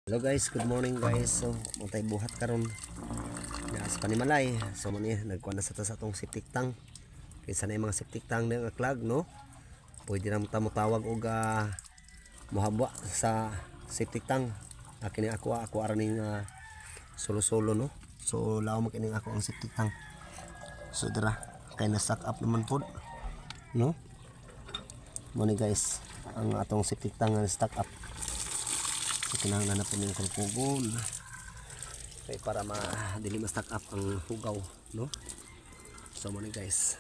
Hello guys, good morning guys. So, matay buhat karon na sa Panimalay. So man nagkuha na sa atong septic tank. Kaysa na yung mga septic tank na clog, no? Pwede na mo tawag og muhabwa sa septic tank. Kini ako araning solo-solo, no? So law mo kining ako ang septic tank. So dira kay na stack up naman pod, no? Mo ni guys, ang atong septic tank na stack up. So kinahanglan na po yung kulkugon okay, para dili ma-stack up ang hugaw, no? So mo ni guys,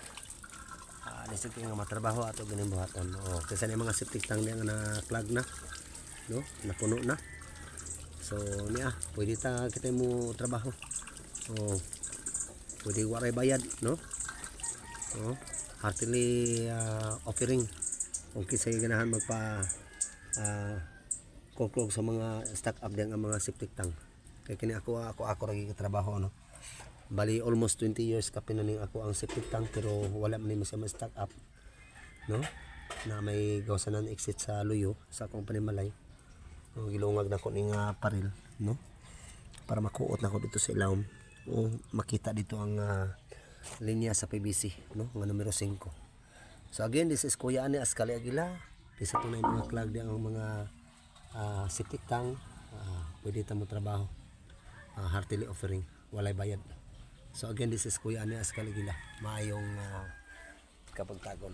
lisod kayo nga matrabaho ato ganing buhaton. Kasi na mga septic tank niya na clog na, no? Napuno na. So niya pwede ta kita mo trabaho. Pwede waray bayad, no? Heartily offering kung kisay ganahan magpa kuklog sa mga stack up din ang mga septic tank. Kaya kini ako rin trabaho, no? Bali almost 20 years ka pinaning ako ang septic tank pero wala man ni siya ma-stack up, no? Na may gawsanan exit sa luyo sa akong Panimalay. Gilungag na ko ning paril, no? Para makuot na ko dito sa ilawom o makita dito ang linya sa PVC, no? Nga numero 5. So again, this is Kuya Ani Ascali Aguila. Isa tunay mga clog di ang mga septic tank. Pwede mo trabaho, heartily offering, walay bayad. So again, this is Kuya Ani Ascali Aguila. Maayong kapagtagon.